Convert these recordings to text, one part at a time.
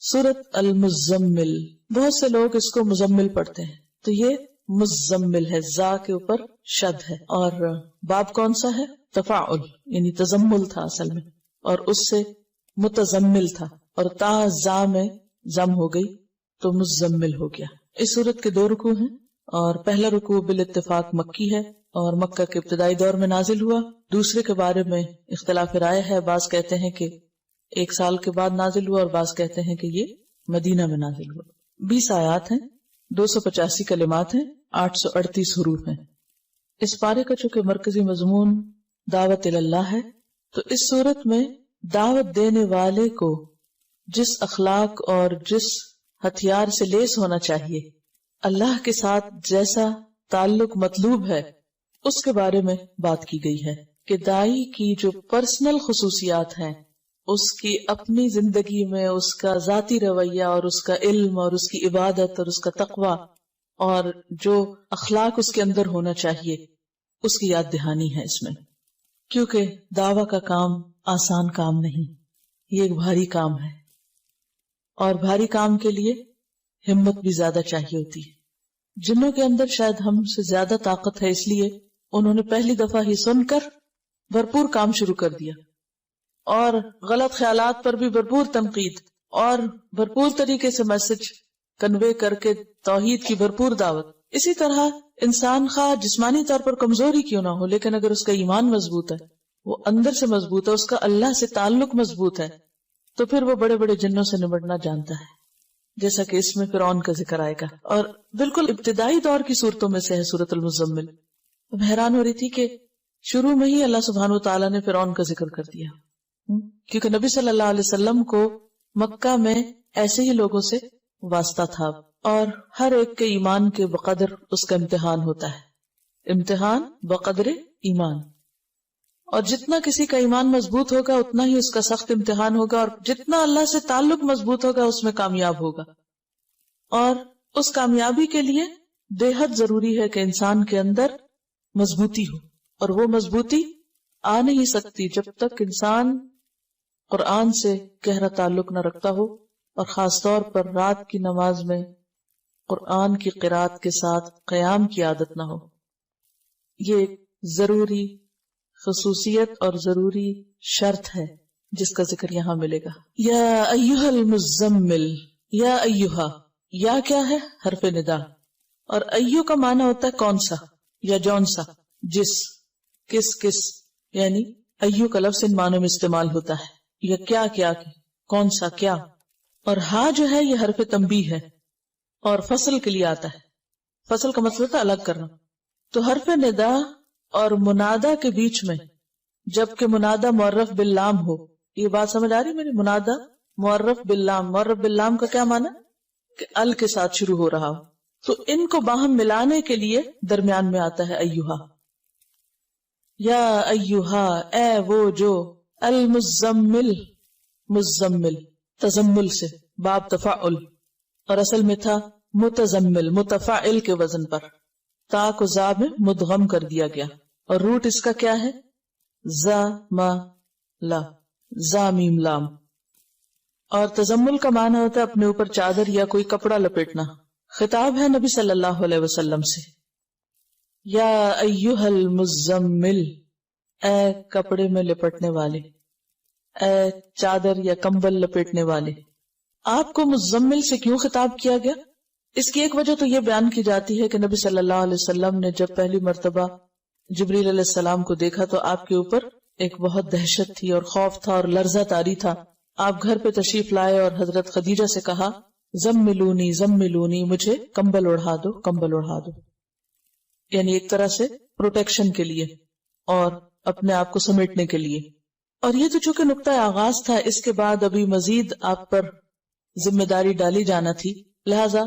سورت المزمل، بہت سے لوگ اس کو مزمل پڑھتے ہیں، تو یہ مزمل ہے، زا کے اوپر شد ہے، اور باب کون سا ہے؟ تفاعل، یعنی تزمل تھا اصل میں، اور اس سے متزمل تھا، اور تا زا میں زم ہو گئی تو مزمل ہو گیا۔ اس سورت کے 2 رکوع ہیں، اور پہلا رکوع بالاتفاق مکی ہے اور مکہ کے ابتدائی دور میں نازل ہوا۔ دوسرے کے بارے میں اختلاف رائے ہے، بعض کہتے ہیں کہ 1 سال کے بعد نازل ہوا، اور بعض کہتے ہیں کہ یہ مدینہ میں نازل ہوا۔ 20 آیات ہیں، 285 کلمات ہیں، 838 حروف ہیں۔ اس پارے کا چونکہ مرکزی مضمون دعوت اللہ ہے، تو اس صورت میں دعوت دینے والے کو جس اخلاق اور جس ہتھیار سے لیس ہونا چاہیے، اللہ کے ساتھ جیسا تعلق مطلوب ہے، اس کے بارے میں بات کی گئی ہے کہ داعی کی جو پرسنل خصوصیات ہیں، اس کی اپنی زندگی میں اس کا ذاتی رویہ اور اس کا علم اور اس کی عبادت اور اس کا تقوی اور جو اخلاق اس کے اندر ہونا چاہیے، اس کی یاد دہانی ہے اس میں، کیونکہ دعویٰ کا کام آسان کام نہیں، یہ ایک بھاری کام ہے، اور بھاری کام کے لیے ہمت بھی زیادہ چاہیے ہوتی ہے۔ جنوں کے اندر شاید ہم سے زیادہ طاقت ہے، اس لیے انہوں نے پہلی دفعہ ہی سن کر بھرپور کام شروع کر دیا، اور غلط خیالات پر بھی بھرپور تنقید، اور بھرپور طریقے سے میسج کنوے کر کے توحید کی بھرپور دعوت۔ اسی طرح انسان خواہ جسمانی طور پر کمزور ہی کیوں نہ ہو، لیکن اگر اس کا ایمان مضبوط ہے، وہ اندر سے مضبوط ہے، اس کا اللہ سے تعلق مضبوط ہے، تو پھر وہ بڑے بڑے جنوں سے نمٹنا جانتا ہے، جیسا کہ اس میں فرعون کا ذکر آئے گا، اور بالکل ابتدائی دور کی صورتوں میں سے ہے سورۃ المزمل۔ اب حیران ہو رہی تھی کہ شروع میں ہی اللہ سبحانہ وتعالیٰ نے فرعون کا ذکر کر دیا، کیونکہ نبی صلی اللہ علیہ وسلم کو مکہ میں ایسے ہی لوگوں سے واسطہ تھا، اور ہر ایک کے ایمان کے بقدر اس کا امتحان ہوتا ہے، امتحان بقدر ایمان، اور جتنا کسی کا ایمان مضبوط ہوگا اتنا ہی اس کا سخت امتحان ہوگا، اور جتنا اللہ سے تعلق مضبوط ہوگا اس میں کامیاب ہوگا۔ اور اس کامیابی کے لیے بے حد ضروری ہے کہ انسان کے اندر مضبوطی ہو، اور وہ مضبوطی آ نہیں سکتی جب تک انسان قرآن سے گہرا تعلق نہ رکھتا ہو، اور خاص طور پر رات کی نماز میں قرآن کی قرات کے ساتھ قیام کی عادت نہ ہو۔ یہ ایک ضروری خصوصیت اور ضروری شرط ہے جس کا ذکر یہاں ملے گا۔ یا ایھا المزمل، یا ایھا، یا کیا ہے؟ حرف ندا، اور ایھو کا معنی ہوتا ہے کون سا یا جون سا، جس، کس کس، یعنی ایھو کا لفظ ان معنوں میں استعمال ہوتا ہے، یا کیا کیا، کون سا کیا، اور ہاں جو ہے یہ حرف تنبیہ ہے اور فصل کے لیے آتا ہے۔ فصل کا مطلب ہوتا ہے الگ کرنا، تو حرف ندا اور منادا کے بیچ میں جبکہ منادا معرف باللام ہو، یہ بات سمجھ آ رہی میری؟ منادا معرف باللام، معرف باللام کا کیا معنی؟ کہ ال کے ساتھ شروع ہو رہا ہو، تو ان کو باہم ملانے کے لیے درمیان میں آتا ہے ایھا۔ یا ایھا، اے وہ جو، المزمل، مزمل تزمل سے، باب تفاعل، اور اصل میں تھا متزمل، متفاعل کے وزن پر، تا کو زا میں مدغم کر دیا گیا، اور روٹ اس کا کیا ہے؟ زا ما لا، زا میم لام، اور تزمل کا معنی ہوتا ہے اپنے اوپر چادر یا کوئی کپڑا لپیٹنا۔ خطاب ہے نبی صلی اللہ علیہ وسلم سے، یا ایھا المزمل، اے کپڑے میں لپٹنے والے، اے چادر یا کمبل لپیٹنے والے۔ آپ کو مزمل سے کیوں خطاب کیا گیا؟ اس کی ایک وجہ تو یہ بیان کی جاتی ہے کہ نبی صلی اللہ علیہ وسلم نے جب پہلی مرتبہ جبریل علیہ السلام کو دیکھا تو آپ کے اوپر ایک بہت دہشت تھی اور خوف تھا اور لرزہ طاری تھا۔ آپ گھر پہ تشریف لائے اور حضرت خدیجہ سے کہا، زملونی زملونی، مجھے کمبل اڑھا دو، کمبل اڑھا دو، یعنی ایک طرح سے پروٹیکشن کے لیے اور اپنے آپ کو سمیٹنے کے لیے۔ اور یہ تو چونکہ نقطہ آغاز تھا، اس کے بعد ابھی مزید آپ پر ذمہ داری ڈالی جانا تھی، لہذا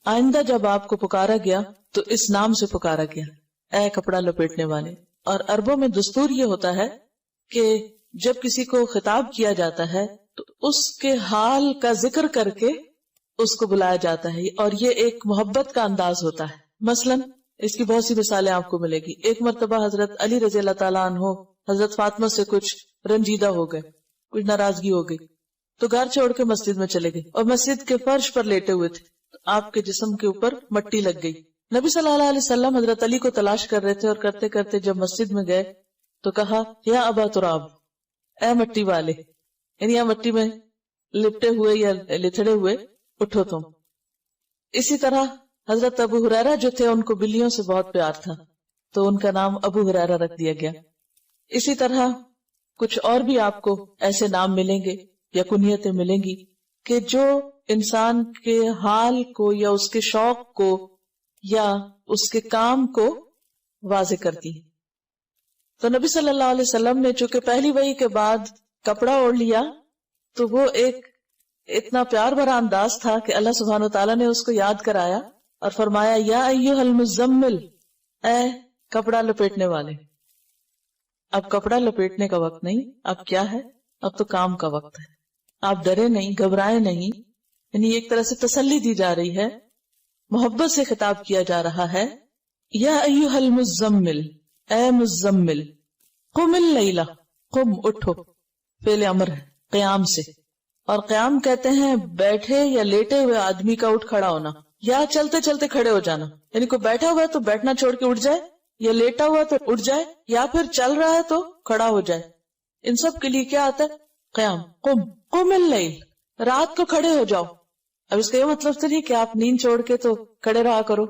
آئندہ جب آپ کو پکارا گیا تو اس نام سے پکارا گیا، اے کپڑا لپیٹنے والے۔ اور عربوں میں دستور یہ ہوتا ہے کہ جب کسی کو خطاب کیا جاتا ہے تو اس کے حال کا ذکر کر کے اس کو بلایا جاتا ہے، اور یہ ایک محبت کا انداز ہوتا ہے۔ مثلا اس کی بہت سی مثالیں آپ کو ملے گی۔ ایک مرتبہ حضرت علی رضی اللہ تعالیٰ عنہ حضرت فاطمہ سے کچھ رنجیدہ ہو گئے، کچھ ناراضگی ہو گئی، تو گھر چھوڑ کے مسجد میں چلے گئے اور مسجد کے فرش پر لیٹے ہوئے تھے، تو آپ کے جسم کے اوپر مٹی لگ گئی. نبی صلی اللہ علیہ وسلم حضرت علی کو تلاش کر رہے تھے اور کرتے کرتے جب مسجد میں گئے تو کہا یا ابا تراب، اے مٹی والے، یعنی یا مٹی میں لپٹے ہوئے یا لتڑے ہوئے اٹھو تم. اسی طرح حضرت ابو ہریرہ جو تھے ان کو بلیوں سے بہت پیار تھا تو ان کا نام ابو ہریرہ رکھ دیا گیا. اسی طرح کچھ اور بھی آپ کو ایسے نام ملیں گے یا کنیتیں ملیں گی کہ جو انسان کے حال کو یا اس کے شوق کو یا اس کے کام کو واضح کرتی ہے. تو نبی صلی اللہ علیہ وسلم نے چونکہ پہلی وحی کے بعد کپڑا اوڑھ لیا تو وہ ایک اتنا پیار بھرا انداز تھا کہ اللہ سبحانہ و تعالیٰ نے اس کو یاد کرایا اور فرمایا یا ایھا المزمل، اے کپڑا لپیٹنے والے. اب کپڑا لپیٹنے کا وقت نہیں، اب کیا ہے؟ اب تو کام کا وقت ہے. آپ ڈرے نہیں، گھبرائے نہیں، یعنی ایک طرح سے تسلی دی جا رہی ہے، محبت سے خطاب کیا جا رہا ہے. یا ایھا المزمل، اے مزمل، قم اللیلہ، قم اٹھو، فعل امر ہے قیام سے. اور قیام کہتے ہیں بیٹھے یا لیٹے ہوئے آدمی کا اٹھ کھڑا ہونا یا چلتے چلتے کھڑے ہو جانا. یعنی کوئی بیٹھا ہوا ہے تو بیٹھنا چھوڑ کے اٹھ جائے، یا لیٹا ہوا تو اٹھ جائے، یا پھر چل رہا ہے تو کھڑا ہو جائے. ان سب کے لیے کیا آتا ہے؟ قیام. قم اللیل، رات کو کھڑے ہو جاؤ. اب اس کا یہ مطلب تو نہیں کہ آپ نیند چھوڑ کے تو کھڑے رہا کرو،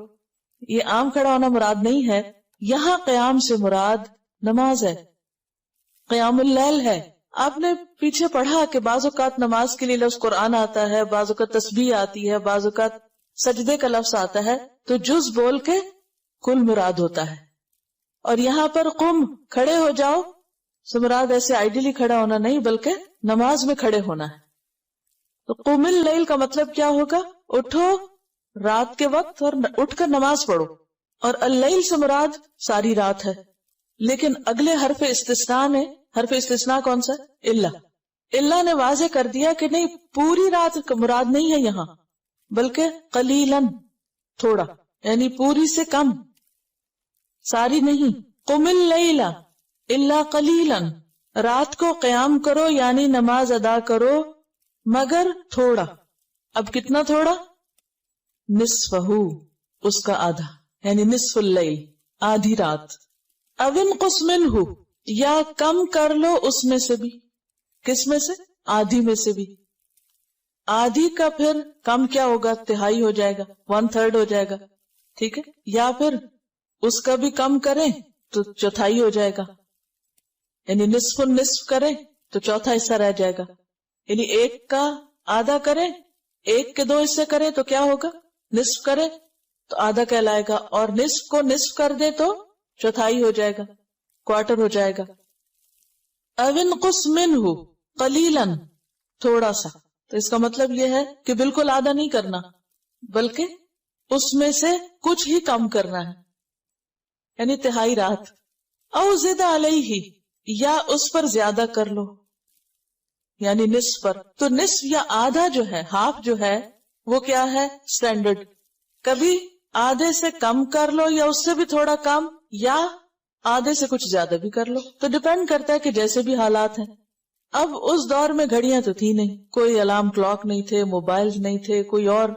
یہ عام کھڑا ہونا مراد نہیں ہے. یہاں قیام سے مراد نماز ہے، قیام اللیل ہے. آپ نے پیچھے پڑھا کہ بعض اوقات نماز کے لیے لفظ قرآن آتا ہے، بعض اوقات تسبیح آتی ہے، بعض اوقات سجدے کا لفظ آتا ہے، تو جز بول کے کل مراد ہوتا ہے. اور یہاں پر قم، کھڑے ہو جاؤ سے مراد ایسے آئیڈیلی کھڑا ہونا نہیں بلکہ نماز میں کھڑے ہونا ہے. تو قم اللیل کا مطلب کیا ہوگا؟ اٹھو رات کے وقت اور اٹھ کر نماز پڑھو. اور اللیل سے مراد ساری رات ہے. لیکن اگلے حرف استثناء نے، حرف استثناء کون سا؟ اللہ نے واضح کر دیا کہ نہیں، پوری رات کا مراد نہیں ہے یہاں، بلکہ قلیلاً، تھوڑا، یعنی پوری سے کم، ساری نہیں. قم اللیل الا قلیلاً، رات کو قیام کرو یعنی نماز ادا کرو مگر تھوڑا. اب کتنا تھوڑا؟ نصفہ، اس کا آدھا، یعنی نصف اللیل، آدھی رات. او انقص منہ، یا کم کر لو اس میں سے بھی. کس میں سے؟ آدھی میں سے بھی. آدھی کا پھر کم کیا ہوگا؟ تہائی ہو جائے گا، 1/3 ہو جائے گا، ٹھیک ہے. یا پھر اس کا بھی کم کریں تو چوتھائی ہو جائے گا، یعنی نصف النصف کریں تو چوتھا حصہ رہ جائے گا. یعنی ایک کا آدھا کریں، ایک کے 2 حصے کریں تو کیا ہوگا؟ نصف کریں تو آدھا کہلائے گا، اور نصف کو نصف کر دے تو چوتھائی ہو جائے گا، کوارٹر ہو جائے گا. او انقص منہ قلیلاً، تھوڑا سا. تو اس کا مطلب یہ ہے کہ بالکل آدھا نہیں کرنا بلکہ اس میں سے کچھ ہی کم کرنا ہے، یعنی تہائی رات. او زد علیہ، یا اس پر زیادہ کر لو، یعنی نصف پر. تو نصف یا آدھا جو ہے، ہاف جو ہے، وہ کیا ہے؟ سٹینڈرڈ. کبھی آدھے سے کم کر لو یا اس سے بھی تھوڑا کم، یا آدھے سے کچھ زیادہ بھی کر لو. تو ڈیپینڈ کرتا ہے کہ جیسے بھی حالات ہیں. اب اس دور میں گھڑیاں تو تھی نہیں، کوئی الارم کلاک نہیں تھے، موبائل نہیں تھے، کوئی اور